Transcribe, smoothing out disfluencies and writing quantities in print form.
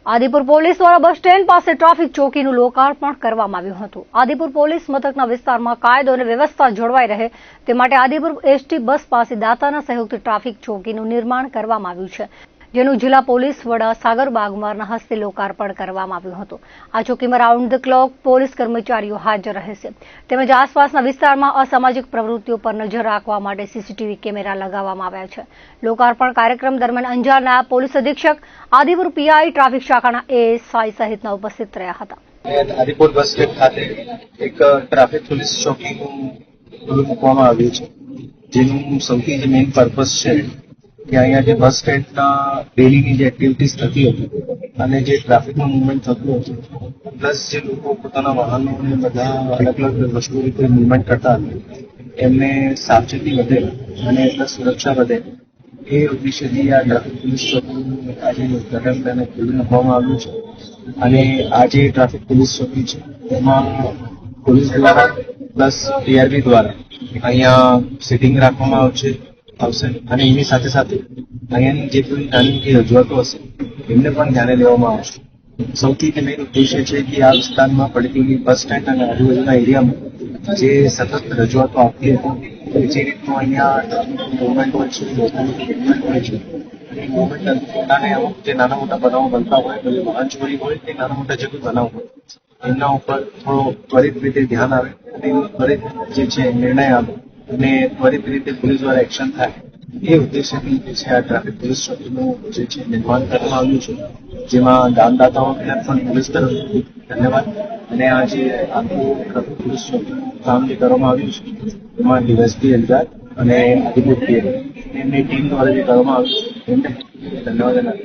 Adipur police દ્વારા bus stand પાસે traffic ચોકીનું લોકાર્પણ કરવામાં આવ્યું હતું। આદિપુર પોલીસ મથકના વિસ્તારમાં કાયદો અને વ્યવસ્થા જળવાઈ રહે તે માટે આદિપુર એસટી બસ પાસે દાતાના સહયોગથી ટ્રાફિક ચોકીનું નિર્માણ કરવામાં આવ્યું છે, જેનું જિલ્લા પોલીસ વડા સાગર બાગમારના હસ્તે લોકાર્પણ કરવામાં આવ્યું હતું। આ ચોકીમાં રાઉન્ડ ધ ક્લોક પોલીસ કર્મચારીઓ હાજર રહેશે, તેમજ આસપાસના વિસ્તારમાં અસામાજિક પ્રવૃત્તિઓ પર નજર રાખવા માટે સીસીટીવી કેમેરા લગાવવામાં આવ્યા છે। લોકાર્પણ કાર્યક્રમ દરમિયાન અંજાર નાયબ પોલીસ અધિક્ષક, આદિપુર પીઆઈ, ટ્રાફિક શાખાના એએસઆઈ સહિતના ઉપસ્થિત રહ્યા હતા। આદિપુર બસ સ્ટેન્ડ ખાતે એક ટ્રાફિક પોલીસ ચોકીનું ખુલ્લું મૂકવામાં આવ્યું છે, જેનું સૌથી મેઇન પર્પસ છે કે અહીંયા જે બસ સ્ટેન્ડના ડેલીની જે એક્ટિવિટીઝ થતી હતી અને જે ટ્રાફિકનું મુવમેન્ટ થતું હતું, પ્લસ જે લોકો પોતાના વાહનોને બધા અલગ અલગ વસ્તુ રીતે મુવમેન્ટ કરતા હતા, એમને સાવચેતી વધે અને પ્લસ સુરક્ષા વધે એ ઉદ્દેશ્યથી આ ટ્રાફિક પોલીસ ચોકીનું આજે ઉદ્ઘાટન અને ખુલ્લું મૂકવામાં આવ્યું છે। અને આ જે ટ્રાફિક પોલીસ ચોકી છે એમાં પોલીસ દ્વારા પ્લસ ટીઆરબી દ્વારા અહીંયા સિટિંગ રાખવામાં આવશે અને એની સાથે સાથે અહીંયાની જે કોઈ નાની મોટી રજૂઆતો હશે એમને પણ ધ્યાને લેવામાં આવશે। સૌથી મેઇન ઉદ્દેશ્ય છે કે આ વિસ્તારમાં પડતી બસ સ્ટેન્ડ અને આજુબાજુના એરિયામાં જે સતત રજૂઆતો આપતી હતી જે રીતનું અહીંયા મુવમેન્ટ હોય છે, મુવમેન્ટ હોય છે, એ મુવમેન્ટ પોતાને જે નાના મોટા બનાવો બનતા હોય, પછી વાહન ચોરી હોય કે નાના મોટા જે કોઈ બનાવ હોય એમના ઉપર થોડો ત્વરિત રીતે ધ્યાન આવે અને એનો ત્વરિત જે છે નિર્ણય આવે અને ત્વરિત રીતે પોલીસ દ્વારા એક્શન થાય, એ ઉદ્દેશ્યથી જે છે આ ટ્રાફિક પોલીસ ચોકીનું જે છે નિર્માણ કરવામાં આવ્યું છે, જેમાં દાનદાતાઓને પણ પોલીસ તરફથી ધન્યવાદ। અને આ જે આખું ટ્રાફિક પોલીસ ચોકીનું કામ જે કરવામાં આવ્યું છે એમાં ડીવાયએસપી અંજાર અને આદિપુર પીઆઈ એમની ટીમ દ્વારા જે કરવામાં આવ્યું છે એમને ધન્યવાદ.